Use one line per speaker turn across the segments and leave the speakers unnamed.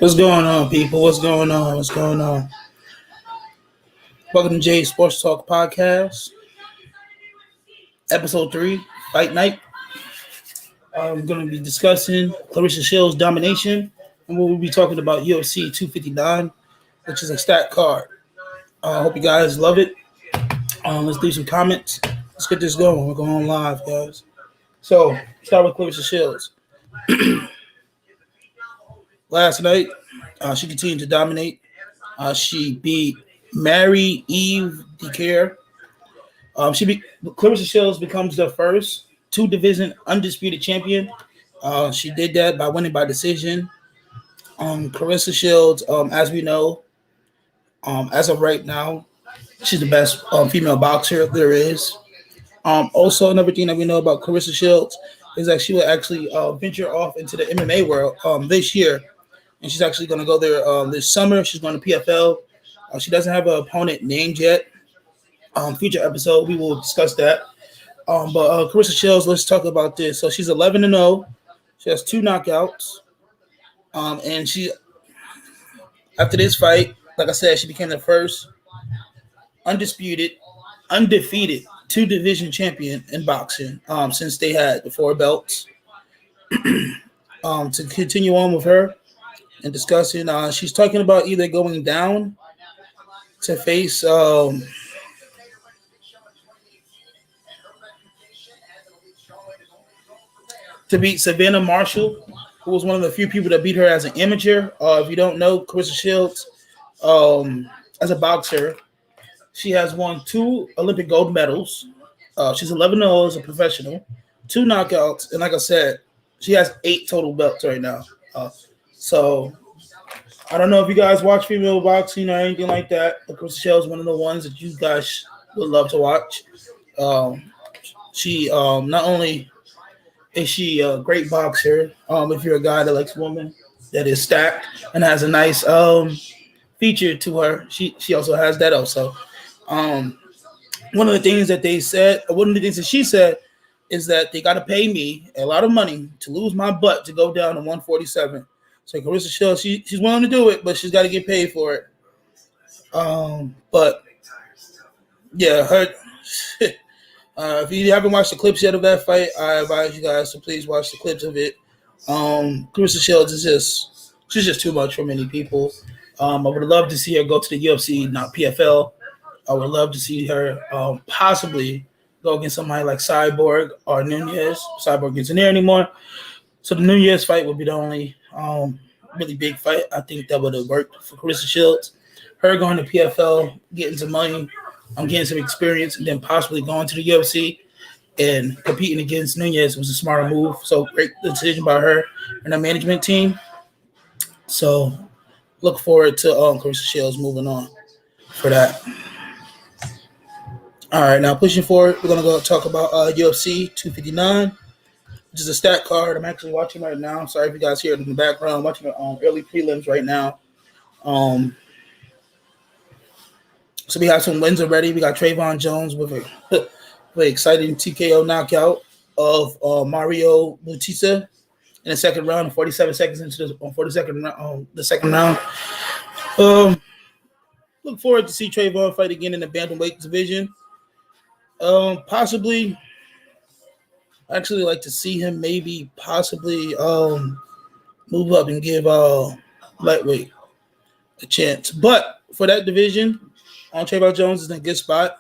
What's going on, people? What's going on? What's going on? Welcome to Jay's Sports Talk Podcast, Episode 3, Fight Night. We're going to be discussing Claressa Shields' domination, and we'll be talking about UFC 259, which is a stat card. I hope you guys love it. Let's leave some comments. Let's get this going. We're going live, guys. So, start with Claressa Shields. Last night, she continued to dominate. She beat Mary Eve DeCare. Claressa Shields becomes the first two-division undisputed champion. She did that by winning by decision. Claressa Shields, as we know, as of right now, she's the best female boxer there is. Also, another thing that we know about Claressa Shields is that she will actually venture off into the MMA world this year. And she's actually going to go there this summer. She's going to PFL. She doesn't have an opponent named yet. Future episode, we will discuss that. But Claressa Shields, let's talk about this. So she's 11-0. She has 2 knockouts. And she, after this fight, like I said, she became the first undefeated two-division champion in boxing since they had the 4 belts. To continue on with her and discussing, she's talking about either going down to face to beat Savannah Marshall, who was one of the few people that beat her as an amateur. If you don't know, Claressa Shields, as a boxer, she has won 2 Olympic gold medals. She's 11-0 as a professional, 2 knockouts, and like I said, she has 8 total belts right now. So I don't know if you guys watch female boxing or anything like that. Claressa Shields is one of the ones that you guys would love to watch. She not only is she a great boxer, if you're a guy that likes women, that is stacked and has a nice feature to her, she also has that also. One of the things that she said is that they got to pay me a lot of money to lose my butt to go down to 147. So Claressa Shields, she's willing to do it, but she's got to get paid for it. But yeah, her. If you haven't watched the clips yet of that fight, I advise you guys to please watch the clips of it. Claressa Shields she's just too much for many people. I would love to see her go to the UFC, not PFL. I would love to see her possibly go against somebody like Cyborg or Nunez. Cyborg isn't there anymore. So the Nunez fight would be the only really big fight. I think that would have worked for Claressa Shields. Her going to PFL, getting some money, getting some experience, and then possibly going to the UFC and competing against Nunez was a smarter move. So great decision by her and her management team. So look forward to Claressa Shields moving on for that. All right, now pushing forward, we're going to go talk about UFC 259, which is a stat card. I'm actually watching right now. Sorry if you guys hear it in the background. I'm watching the early prelims right now. So we have some wins already. We got Trayvon Jones with a very exciting TKO knockout of Mario Bautista in the second round, 47 seconds into the second round. Look forward to see Trayvon fight again in the bantamweight division. Possibly, I actually like to see him maybe possibly move up and give lightweight a chance. But for that division, Trayvon Jones is in a good spot.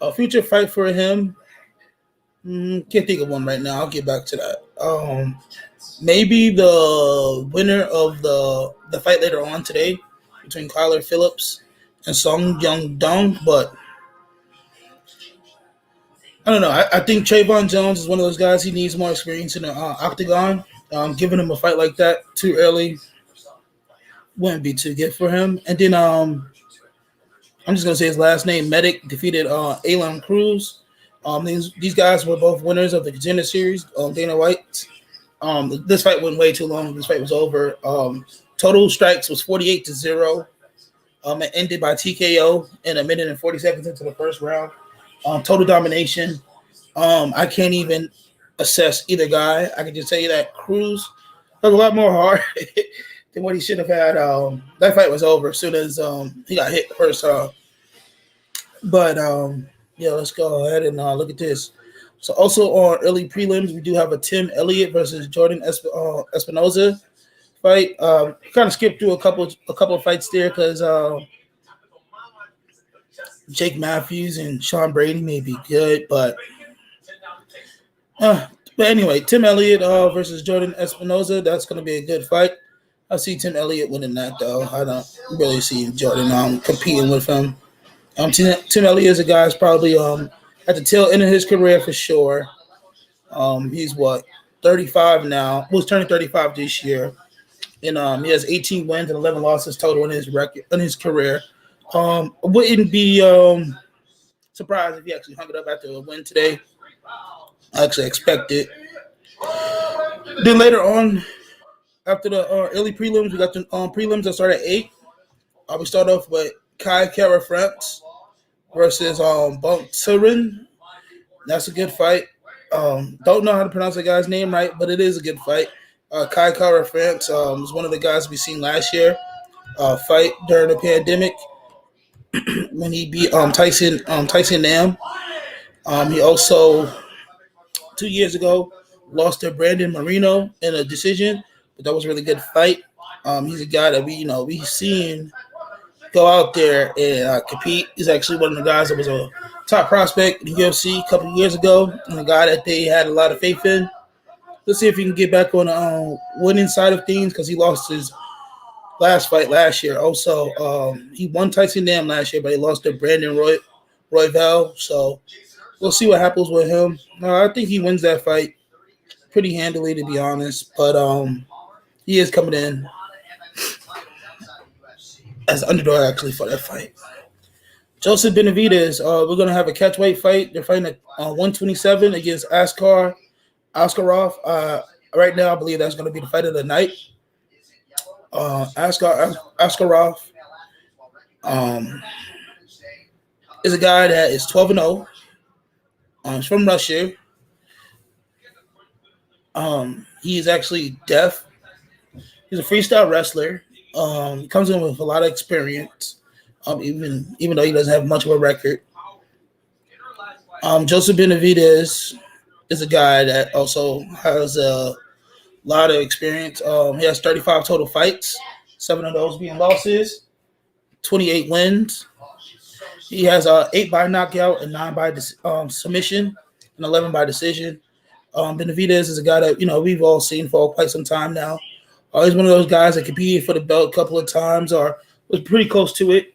A future fight for him, can't think of one right now. I'll get back to that. Maybe the winner of the fight later on today between Kyler Phillips and Song Young Dong, but I don't know. I think Trayvon Jones is one of those guys. He needs more experience in the octagon. Giving him a fight like that too early wouldn't be too good for him. And then I'm just gonna say his last name. Medic defeated Alan Cruz. These guys were both winners of the Contender Series. Dana White. This fight went way too long. This fight was over. Total strikes was 48-0. It ended by TKO in a minute and 40 seconds into the first round. Total domination. I can't even assess either guy. I can just tell you that Cruz has a lot more heart than what he should have had. That fight was over as soon as he got hit the first time. But yeah, let's go ahead and look at this. So also on early prelims, we do have a Tim Elliott versus Jordan Espinoza fight. Kind of skipped through a couple of fights there because Jake Matthews and Sean Brady may be good, but anyway, Tim Elliott versus Jordan Espinoza. That's going to be a good fight. I see Tim Elliott winning that though. I don't really see Jordan competing with him. Tim Elliott is a guy who's probably at the tail end of his career for sure. He's 35 now. Was turning 35 this year, and he has 18 wins and 11 losses total in his career. Wouldn't be surprised if he actually hung it up after a win today. I actually expect it. Then later on, after the early prelims, we got the prelims that start at 8. We start off with Kai Kara France versus Bunk Turin. That's a good fight. Don't know how to pronounce the guy's name right, but it is a good fight. Kai Kara France was one of the guys we seen last year fight during the pandemic when he beat Tyson Nam. He also 2 years ago lost to Brandon Moreno in a decision, but that was a really good fight. He's a guy that we seen go out there and compete. He's actually one of the guys that was a top prospect in the UFC a couple of years ago, and a guy that they had a lot of faith in. Let's see if he can get back on the winning side of things because he lost his last fight last year. Also, he won Tyson Nam last year, but he lost to Brandon Royval. So we'll see what happens with him. I think he wins that fight pretty handily, to be honest. But he is coming in as an underdog actually for that fight. Joseph Benavidez, we're going to have a catchweight fight. They're fighting at 127 against Askarov. Right now, I believe that's going to be the fight of the night. Askarov is a guy that is 12-0. He's from Russia. He is actually deaf. He's a freestyle wrestler. He comes in with a lot of experience, even though he doesn't have much of a record. Joseph Benavidez is a guy that also has a lot of experience. He has 35 total fights, 7 of those being losses, 28 wins. He has 8 by knockout and 9 by submission and 11 by decision. Benavidez is a guy that we've all seen for quite some time now. He's one of those guys that competed for the belt a couple of times or was pretty close to it.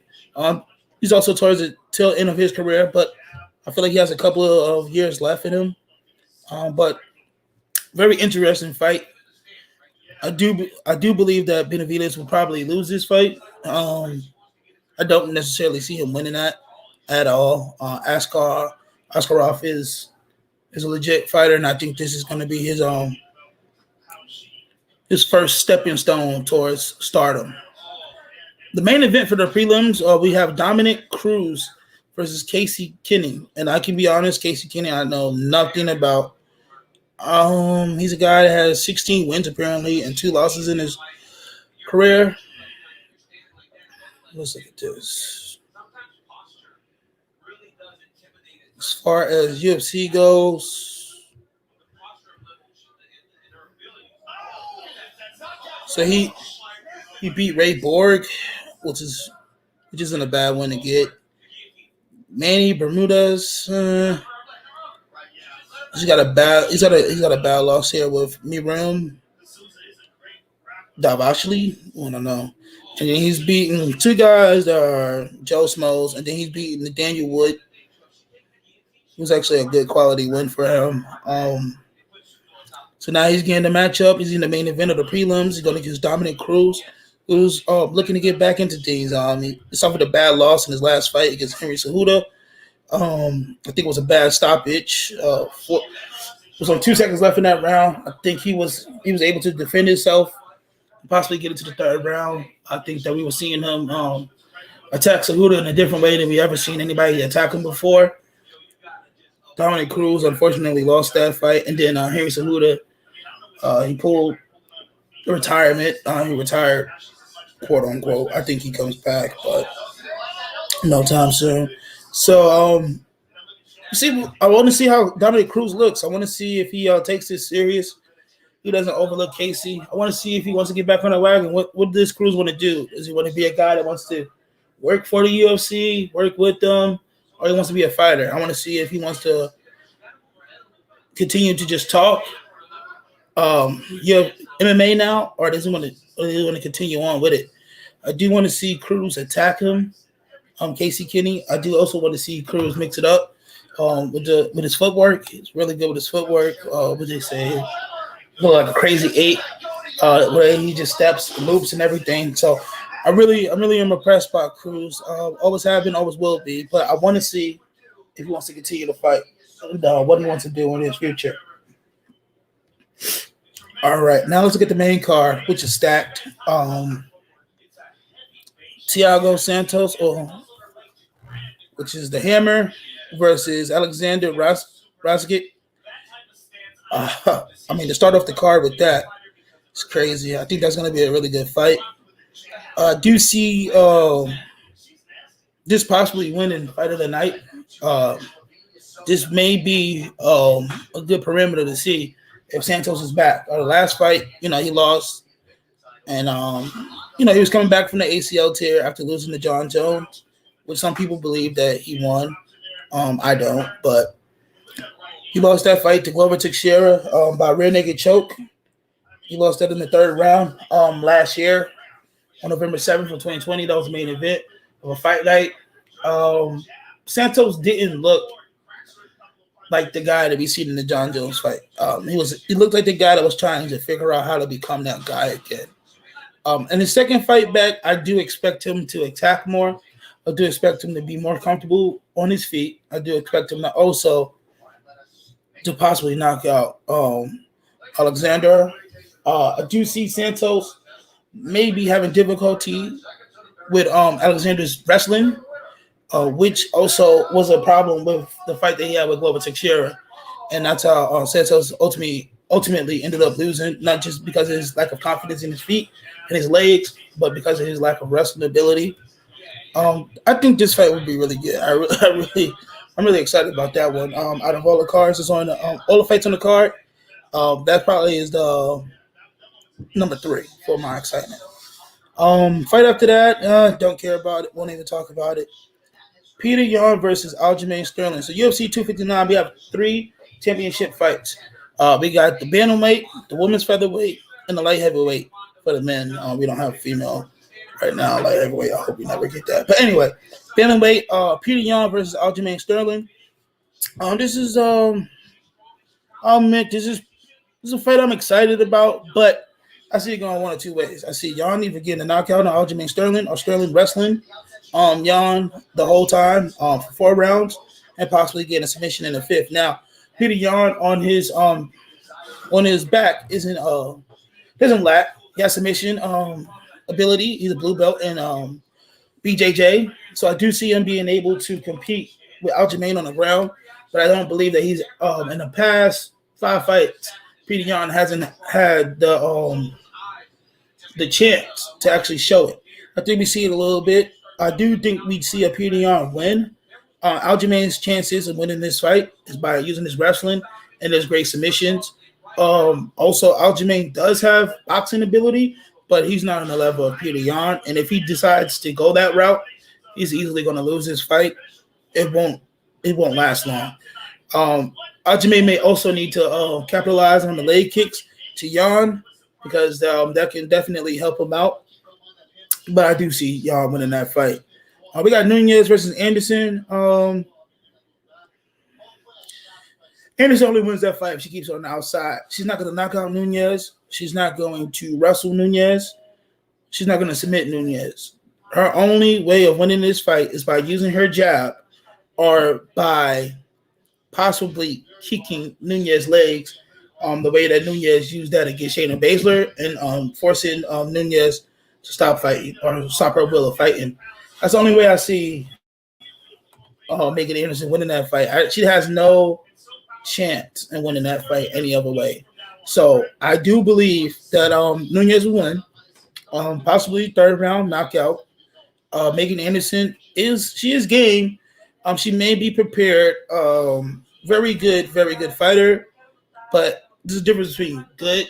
He's also towards the tail end of his career, but I feel like he has a couple of years left in him. But very interesting fight. I do believe that Benavidez will probably lose this fight. I don't necessarily see him winning that at all. Askarov is a legit fighter, and I think this is going to be his first stepping stone towards stardom. The main event for the prelims, we have Dominic Cruz versus Casey Kenning. And I can be honest, Casey Kenning I know nothing about. He's a guy that has 16 wins apparently and 2 losses in his career. Let's look at this. As far as UFC goes, so he beat Ray Borg, which isn't a bad one to get. Manny Bermudez, he's got a bad loss here with Miram Davashli. I don't know. And then he's beating 2 guys that are Joe Smoes, and then he's beating Daniel Wood. It was actually a good quality win for him. So now he's getting the matchup. He's in the main event of the prelims. He's going to use Dominic Cruz, who's looking to get back into things. He suffered a bad loss in his last fight against Henry Cejudo. I think it was a bad stoppage. There was only 2 seconds left in that round. I think he was able to defend himself, possibly get into the 3rd round. I think that we were seeing him attack Cejudo in a different way than we ever seen anybody attack him before. Dominic Cruz unfortunately lost that fight, and then Henry Cejudo, he pulled retirement. He retired, quote unquote. I think he comes back, but no time soon. So, see, I want to see how Dominic Cruz looks. I want to see if he takes this serious. He doesn't overlook Casey. I want to see if he wants to get back on the wagon. What does Cruz want to do? Does he want to be a guy that wants to work for the UFC, work with them, or he wants to be a fighter? I want to see if he wants to continue to just talk. You have MMA now, or does he want to? Or does he want to continue on with it? I do want to see Cruz attack him, Casey Kinney. I do also want to see Cruz mix it up with his footwork. He's really good with his footwork. What they say, look like a crazy eight, where he just steps, loops, and everything. So I really am impressed by Cruz. Always have been, always will be. But I want to see if he wants to continue to fight and what he wants to do in his future. All right, now let's look at the main card, which is stacked. Thiago Santos, which is the Hammer, versus Alexander Razgat. To start off the card with that, it's crazy. I think that's going to be a really good fight. I do see this possibly winning fight of the night. This may be a good perimeter to see if Santos is back. The last fight, he lost. And, he was coming back from the ACL tear after losing to John Jones, which some people believe that he won. I don't, but he lost that fight to Glover Teixeira by rear naked choke. He lost that in the third round last year on November 7th of 2020. That was the main event of a fight night. Santos didn't look like the guy that we seen in the John Jones fight. He looked like the guy that was trying to figure out how to become that guy again. In his second fight back, I do expect him to attack more. I do expect him to be more comfortable on his feet. I do expect him to also to possibly knock out Alexander. I do see Santos maybe having difficulty with Alexander's wrestling, which also was a problem with the fight that he had with Glover Teixeira. And that's how Santos ultimately ended up losing, not just because of his lack of confidence in his feet and his legs, but because of his lack of wrestling ability. I think this fight would be really good. I'm really excited about that one. Out of all the cards that's on all the fights on the card, that probably is the number 3 for my excitement. Fight after that, don't care about it. Won't even talk about it. Peter Yan versus Aljamain Sterling. So UFC 259, we have 3 championship fights. We got the bantamweight, the women's featherweight, and the light heavyweight for the men. We don't have female right now, light heavyweight. I hope we never get that. But anyway, bantamweight, Peter Yan versus Aljamain Sterling. This is a fight I'm excited about, but I see it going one of two ways. I see Yan either getting a knockout on Aljamain Sterling or Sterling wrestling Yan the whole time for 4 rounds and possibly getting a submission in the 5th. Now, Peter Yan on his back doesn't lack. He has submission ability. He's a blue belt in BJJ, so I do see him being able to compete with Aljamain on the ground. But I don't believe that he's in the past 5 fights, Peter Yan hasn't had the chance to actually show it. I think we see it a little bit. I do think we'd see a Peter Yan win. Aljamain's chances of winning this fight is by using his wrestling and his great submissions. Also, Aljamain does have boxing ability, but he's not on the level of Peter Yan. And if he decides to go that route, he's easily going to lose this fight. It won't last long. Aljamain may also need to capitalize on the leg kicks to Yan because that can definitely help him out. But I do see Yan winning that fight. We got Nunes versus Anderson. Anderson only wins that fight if she keeps her on the outside. She's not going to knock out Nunes. She's not going to wrestle Nunes. She's not going to submit Nunes. Her only way of winning this fight is by using her jab or by possibly kicking Nunes' legs the way that Nunes used that against Shayna Baszler and forcing Nunes to stop fighting or stop her will of fighting. That's the only way I see Megan Anderson winning that fight. She has no chance in winning that fight any other way. So I do believe that Nunez will win, possibly third round knockout. Megan Anderson is game. She may be prepared. Very good fighter, but there's a difference between good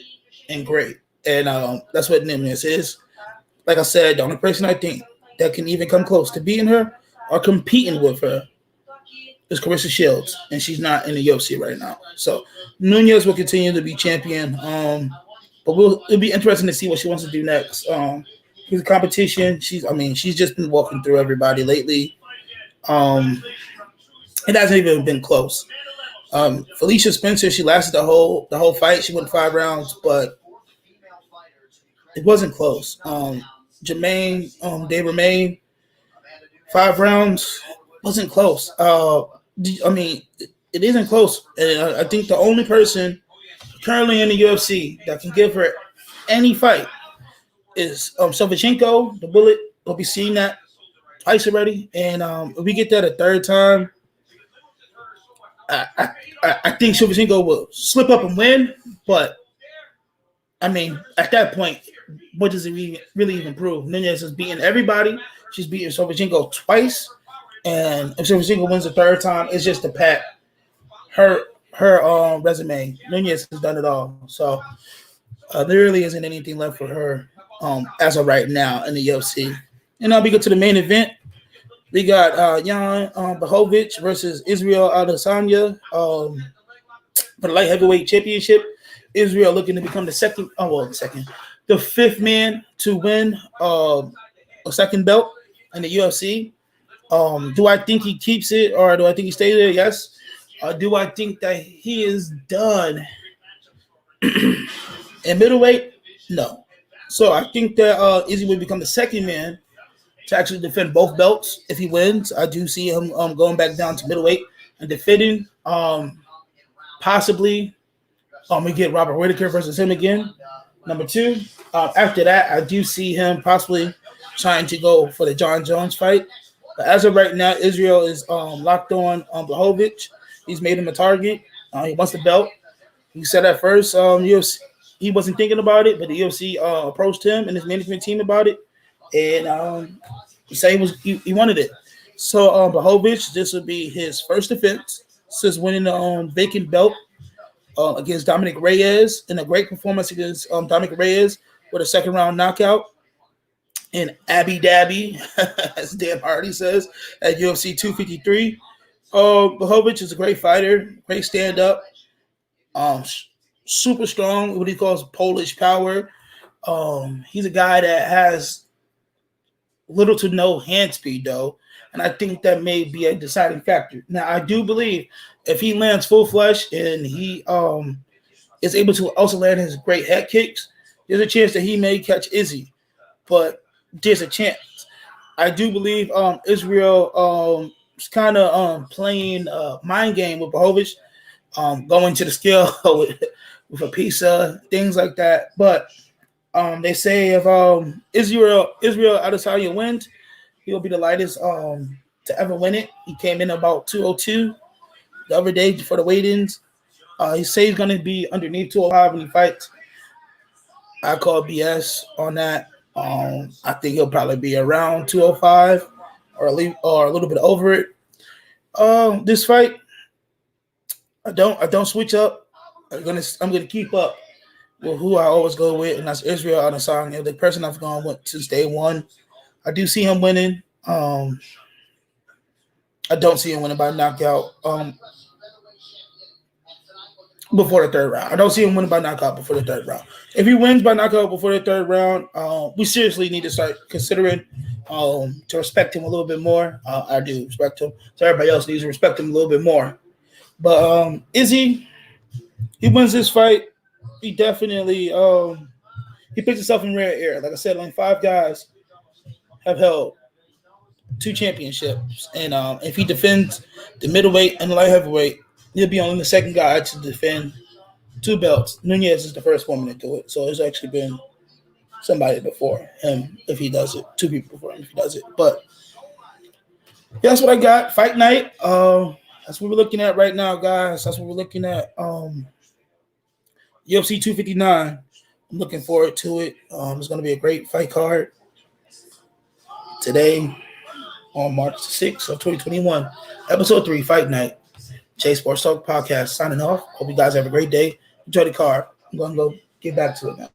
and great, and that's what Nunez is. Like I said, the only person I think that can even come close to beating her or competing with her is Claressa Shields, and she's not in the UFC right now. So Nunez will continue to be champion. But it'll be interesting to see what she wants to do next. With the competition, she's just been walking through everybody lately. Um, it hasn't even been close. Felicia Spencer, she lasted the whole fight. She went 5 rounds, but it wasn't close. Jermaine, Dave Remain, 5 rounds wasn't close. It isn't close. And I think the only person currently in the UFC that can give her any fight is Shevchenko, the Bullet. We'll be seeing that twice already, and if we get that a third time, I think Shevchenko will slip up and win. But at that point, what does it really even prove? Nunez is beating everybody. She's beating Shevchenko twice, and if Shevchenko wins the third time, it's just to pat her resume. Nunez has done it all, so there really isn't anything left for her as of right now in the UFC. And now we go to the main event. We got Jan Blachowicz versus Israel Adesanya for the light heavyweight championship. Israel looking to become the fifth man to win a second belt in the UFC. Do I think he keeps it or do I think he stays there? Yes. Do I think that he is done in middleweight? No. So I think that Izzy will become the second man to actually defend both belts if he wins. I do see him going back down to middleweight and defending. Possibly we get Robert Whittaker versus him again. Number two. After that, I do see him possibly trying to go for the John Jones fight. But as of right now, Israel is locked on Blachowicz. He's made him a target. He wants the belt. He said at first UFC, he wasn't thinking about it, but the UFC approached him and his management team about it. And he said he wanted it. So Blachowicz, this would be his first defense since winning the vacant belt against Dominic Reyes in a great performance against Dominic Reyes with a second round knockout in Abu Dhabi, as Dan Hardy says, at UFC 253. Blachowicz is a great fighter, great stand up, super strong, what he calls Polish power. He's a guy that has little to no hand speed, though, and I think that may be a deciding factor. Now, I do believe if he lands full flush and he is able to also land his great head kicks, there's a chance that he may catch Izzy, but there's a chance. I do believe Israel is kind of playing mind game with Blachowicz, going to the scale with a pizza, things like that. But they say if Israel Adesanya wins, he'll be the lightest to ever win it. He came in about 202 the other day for the weigh-ins. He says he's going to be underneath 205 when he fights. I call BS on that. I think he'll probably be around 205 or a little bit over it. This fight, I don't switch up. I'm gonna keep up with who I always go with, and that's Israel Adesanya, the person I've gone with since day one. I do see him winning. I don't see him winning by knockout. Before the third round. I don't see him winning by knockout before the third round. If he wins by knockout before the third round, we seriously need to start considering to respect him a little bit more. I do respect him. So everybody else needs to respect him a little bit more. But Izzy, he wins this fight. He definitely he puts himself in rare air. Like I said, only 5 guys have held 2 championships. And if he defends the middleweight and the light heavyweight, he'll be only the second guy to defend 2 belts. Nunez is the first woman to do it. So there's actually been somebody before him if he does it. 2 people before him if he does it. But yeah, that's what I got. Fight night. That's what we're looking at right now, guys. That's what we're looking at. UFC 259. I'm looking forward to it. It's going to be a great fight card today on March 6th of 2021. Episode 3, Fight Night. Chase Sports Talk Podcast signing off. Hope you guys have a great day. Enjoy the card. I'm going to go get back to it now.